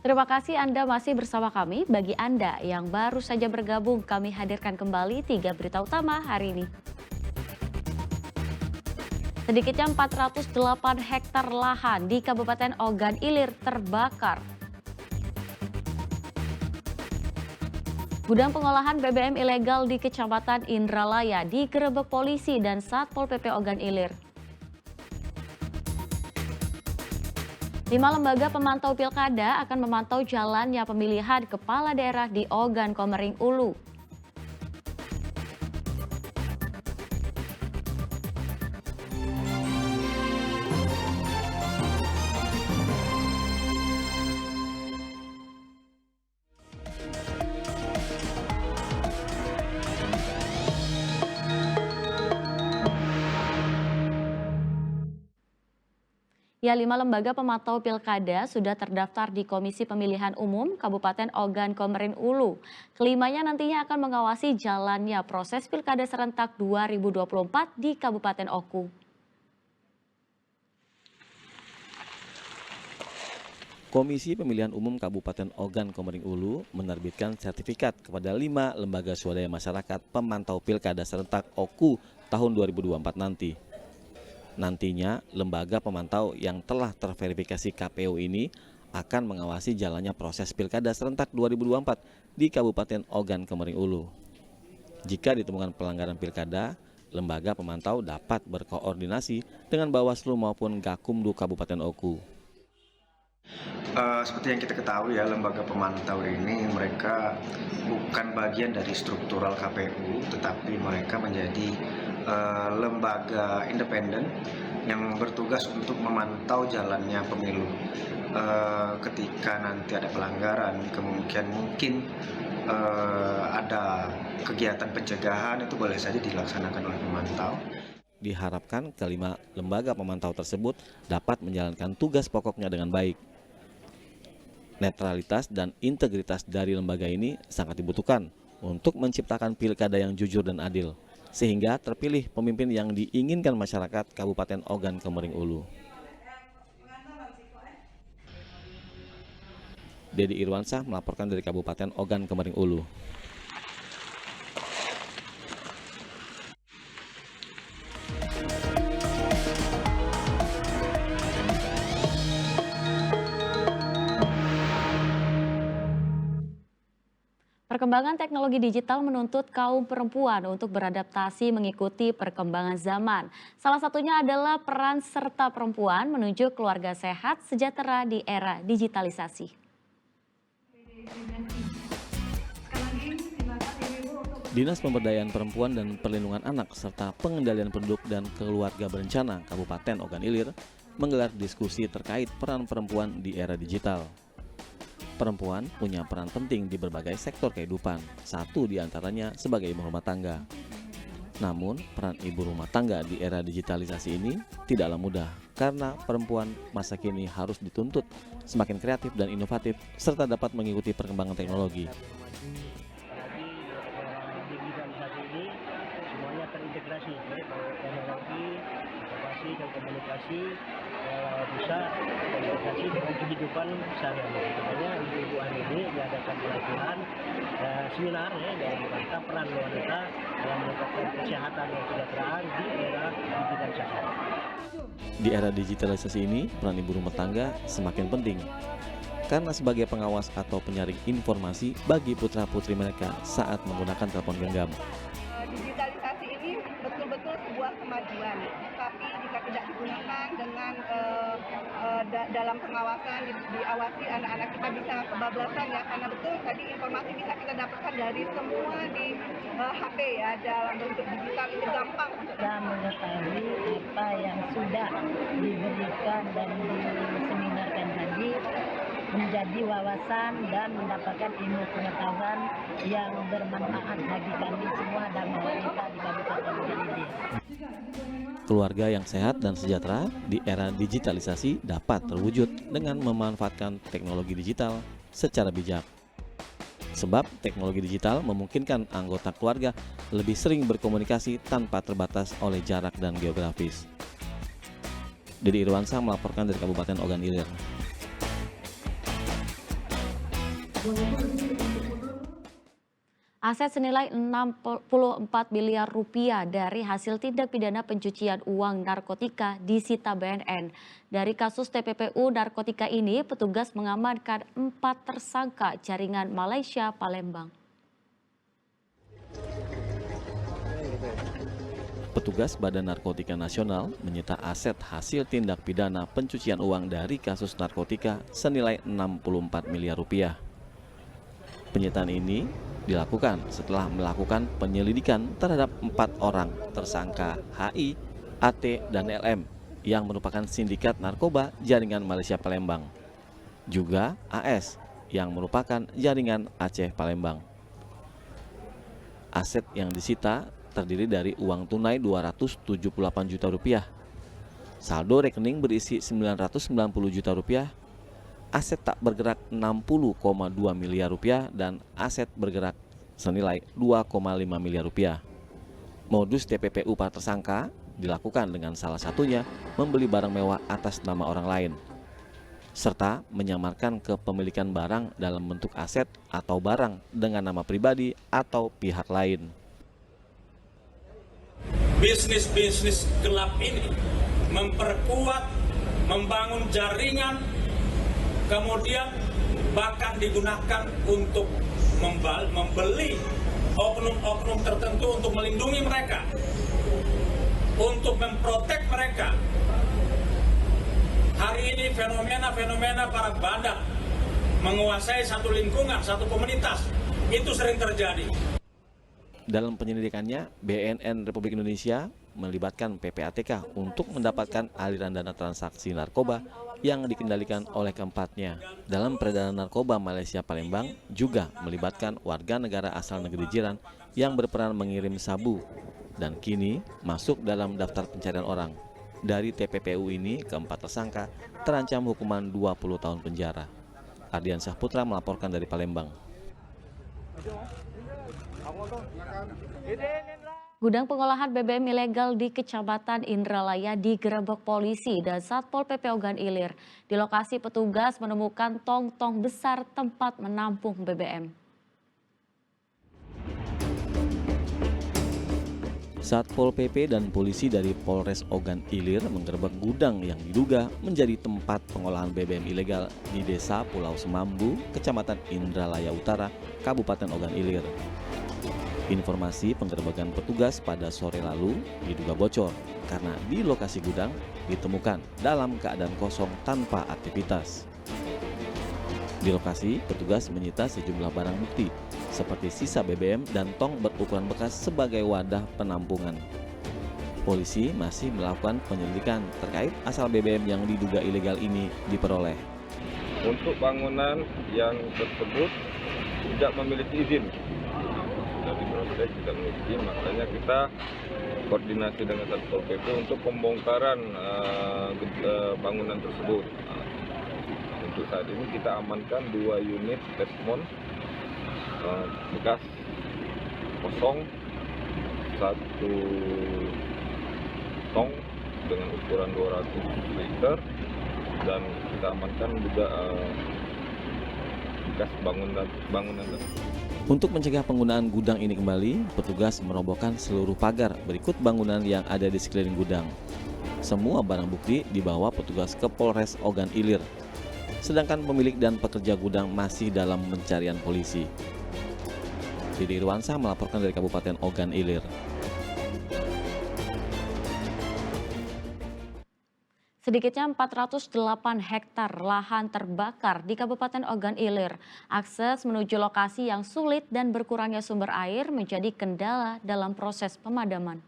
Terima kasih Anda masih bersama kami. Bagi Anda yang baru saja bergabung, kami hadirkan kembali 3 berita utama hari ini. Sedikitnya 408 hektar lahan di Kabupaten Ogan Ilir terbakar. Gudang pengolahan BBM ilegal di Kecamatan Indralaya digerebek polisi dan Satpol PP Ogan Ilir. 5 lembaga pemantau pilkada akan memantau jalannya pemilihan kepala daerah di Ogan Komering Ulu. Ya, 5 lembaga pemantau pilkada sudah terdaftar di Komisi Pemilihan Umum Kabupaten Ogan Komering Ulu. Kelimanya nantinya akan mengawasi jalannya proses pilkada serentak 2024 di Kabupaten Oku. Komisi Pemilihan Umum Kabupaten Ogan Komering Ulu menerbitkan sertifikat kepada 5 lembaga swadaya masyarakat pemantau pilkada serentak OKU tahun 2024 nanti. Nantinya, lembaga pemantau yang telah terverifikasi KPU ini akan mengawasi jalannya proses pilkada serentak 2024 di Kabupaten Ogan Komering Ulu. Jika ditemukan pelanggaran pilkada, lembaga pemantau dapat berkoordinasi dengan Bawaslu maupun Gakumdu Kabupaten Oku. Seperti yang kita ketahui ya, lembaga pemantau ini mereka bukan bagian dari struktural KPU, tetapi mereka menjadi lembaga independen yang bertugas untuk memantau jalannya pemilu. Ketika nanti ada pelanggaran, kemungkinan mungkin ada kegiatan pencegahan, itu boleh saja dilaksanakan oleh pemantau. Diharapkan kelima lembaga pemantau tersebut dapat menjalankan tugas pokoknya dengan baik. Netralitas dan integritas dari lembaga ini sangat dibutuhkan untuk menciptakan pilkada yang jujur dan adil, sehingga terpilih pemimpin yang diinginkan masyarakat Kabupaten Ogan Komering Ulu. Dedi Irwansyah melaporkan dari Kabupaten Ogan Komering Ulu. Perkembangan teknologi digital menuntut kaum perempuan untuk beradaptasi mengikuti perkembangan zaman. Salah satunya adalah peran serta perempuan menuju keluarga sehat sejahtera di era digitalisasi. Dinas Pemberdayaan Perempuan dan Perlindungan Anak serta Pengendalian Penduduk dan Keluarga Berencana Kabupaten Ogan Ilir menggelar diskusi terkait peran perempuan di era digital. Perempuan punya peran penting di berbagai sektor kehidupan, satu diantaranya sebagai ibu rumah tangga. Namun, peran ibu rumah tangga di era digitalisasi ini tidaklah mudah, karena perempuan masa kini harus dituntut semakin kreatif dan inovatif, serta dapat mengikuti perkembangan teknologi. Digitalisasi ini semuanya terintegrasi, teknologi, informasi dan komunikasi bisa komunikasi dengan kehidupan sehari-hari. Makanya ibu-ibu hari ini diadakan pelatihan seminar ya dalam rangka peran wanita dalam meningkatkan kesehatan dan kesejahteraan di era digitalisasi. Di era digitalisasi ini, peran ibu rumah tangga semakin penting, karena sebagai pengawas atau penyaring informasi bagi putra-putri mereka saat menggunakan telepon genggam. Digitalisasi ini betul-betul sebuah kemajuan, tapi jika tidak digunakan dengan dalam pengawasan, diawasi anak-anak kita bisa kebablasan ya, karena betul tadi informasi bisa kita dapatkan dari semua di HP ya, dalam bentuk digital itu gampang. Kita mengetahui apa yang sudah diberikan dan diseminarkan tadi menjadi wawasan dan mendapatkan ilmu pengetahuan yang bermanfaat bagi kami semua dan wanita di Kabupaten Ogan Ilir. Keluarga yang sehat dan sejahtera di era digitalisasi dapat terwujud dengan memanfaatkan teknologi digital secara bijak. Sebab teknologi digital memungkinkan anggota keluarga lebih sering berkomunikasi tanpa terbatas oleh jarak dan geografis. Dedi Irwansyah melaporkan dari Kabupaten Ogan Ilir. Aset senilai 64 miliar rupiah dari hasil tindak pidana pencucian uang narkotika disita BNN. Dari kasus TPPU narkotika ini, petugas mengamankan 4 tersangka jaringan Malaysia Palembang. Petugas Badan Narkotika Nasional menyita aset hasil tindak pidana pencucian uang dari kasus narkotika senilai 64 miliar rupiah. Penyitaan ini dilakukan setelah melakukan penyelidikan terhadap 4 orang tersangka HI, AT, dan LM yang merupakan sindikat narkoba jaringan Malaysia Palembang. Juga AS yang merupakan jaringan Aceh Palembang. Aset yang disita terdiri dari uang tunai 278 juta rupiah, saldo rekening berisi 990 juta rupiah, aset tak bergerak 60,2 miliar rupiah, dan aset bergerak senilai 2,5 miliar rupiah. Modus TPPU para tersangka dilakukan dengan salah satunya membeli barang mewah atas nama orang lain, serta menyamarkan kepemilikan barang dalam bentuk aset atau barang dengan nama pribadi atau pihak lain. Bisnis-bisnis gelap ini memperkuat, membangun jaringan, kemudian bahkan digunakan untuk membeli oknum-oknum tertentu untuk melindungi mereka, untuk memprotek mereka. Hari ini fenomena-fenomena para bandar menguasai satu lingkungan, satu komunitas, itu sering terjadi. Dalam penyelidikannya, BNN Republik Indonesia melibatkan PPATK untuk mendapatkan aliran dana transaksi narkoba yang dikendalikan oleh keempatnya. Dalam peredaran narkoba Malaysia Palembang juga melibatkan warga negara asal negeri jiran yang berperan mengirim sabu dan kini masuk dalam daftar pencarian orang. Dari TPPU ini, keempat tersangka terancam hukuman 20 tahun penjara. Ardian Syahputra melaporkan dari Palembang. Gudang pengolahan BBM ilegal di Kecamatan Indralaya digerebek polisi dan Satpol PP Ogan Ilir. Di lokasi petugas menemukan tong-tong besar tempat menampung BBM. Satpol PP dan polisi dari Polres Ogan Ilir menggerebek gudang yang diduga menjadi tempat pengolahan BBM ilegal di Desa Pulau Semambu, Kecamatan Indralaya Utara, Kabupaten Ogan Ilir. Informasi penggerebekan petugas pada sore lalu diduga bocor karena di lokasi gudang ditemukan dalam keadaan kosong tanpa aktivitas. Di lokasi, petugas menyita sejumlah barang bukti seperti sisa BBM dan tong berukuran bekas sebagai wadah penampungan. Polisi masih melakukan penyelidikan terkait asal BBM yang diduga ilegal ini diperoleh. Untuk bangunan yang tersebut tidak memiliki izin. Dari proses tidak memiliki izin, makanya kita koordinasi dengan Satpol PP untuk pembongkaran bangunan tersebut. Untuk saat ini kita amankan 2 unit Desmond bekas kosong, 1 tong dengan ukuran 200 liter, dan kita amankan juga bekas bangunan. Untuk mencegah penggunaan gudang ini kembali, petugas merobohkan seluruh pagar berikut bangunan yang ada di sekeliling gudang. Semua barang bukti dibawa petugas ke Polres Ogan Ilir, sedangkan pemilik dan pekerja gudang masih dalam pencarian polisi. Didi Irwansyah melaporkan dari Kabupaten Ogan Ilir. Sedikitnya 408 hektar lahan terbakar di Kabupaten Ogan Ilir. Akses menuju lokasi yang sulit dan berkurangnya sumber air menjadi kendala dalam proses pemadaman.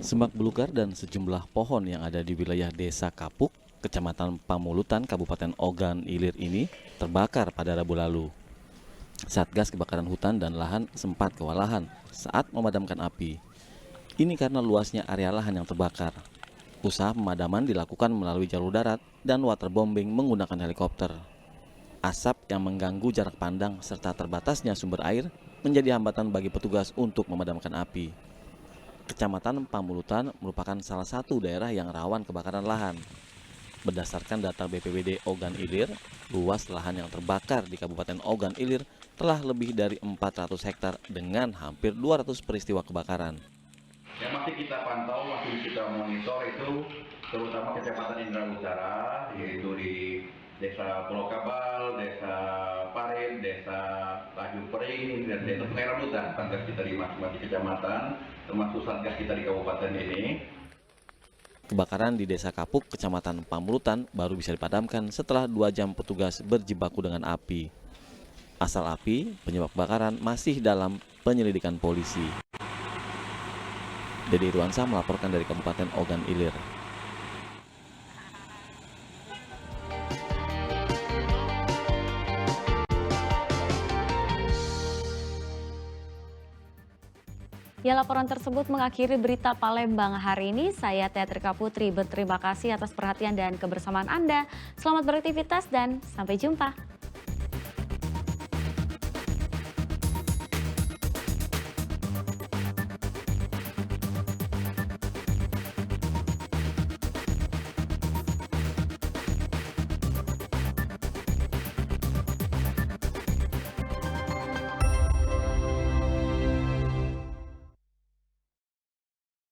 Semak belukar dan sejumlah pohon yang ada di wilayah Desa Kapuk, Kecamatan Pamulutan, Kabupaten Ogan Ilir ini terbakar pada Rabu lalu. Satgas Kebakaran Hutan dan Lahan sempat kewalahan saat memadamkan api. Ini karena luasnya area lahan yang terbakar. Usaha pemadaman dilakukan melalui jalur darat dan waterbombing menggunakan helikopter. Asap yang mengganggu jarak pandang serta terbatasnya sumber air menjadi hambatan bagi petugas untuk memadamkan api. Kecamatan Pamulutan merupakan salah satu daerah yang rawan kebakaran lahan. Berdasarkan data BPBD Ogan Ilir, luas lahan yang terbakar di Kabupaten Ogan Ilir telah lebih dari 400 hektar dengan hampir 200 peristiwa kebakaran. Yang masih kita pantau, masih kita monitor itu terutama Kecamatan Indra Utara, yaitu di Desa Pulau Kabal, Desa Parit, Desa Tanjung Pering, dan Desa Sungai Rambutan. Satgas kita di masing-masing kecamatan, termasuk satgas kita di kabupaten ini. Kebakaran di Desa Kapuk, Kecamatan Pamulutan baru bisa dipadamkan setelah 2 jam petugas berjibaku dengan api. Asal api, penyebab kebakaran masih dalam penyelidikan polisi. Dedi Irwansyah melaporkan dari Kabupaten Ogan Ilir. Ya, laporan tersebut mengakhiri berita Palembang hari ini. Saya Teatrika Putri berterima kasih atas perhatian dan kebersamaan Anda. Selamat beraktivitas dan sampai jumpa.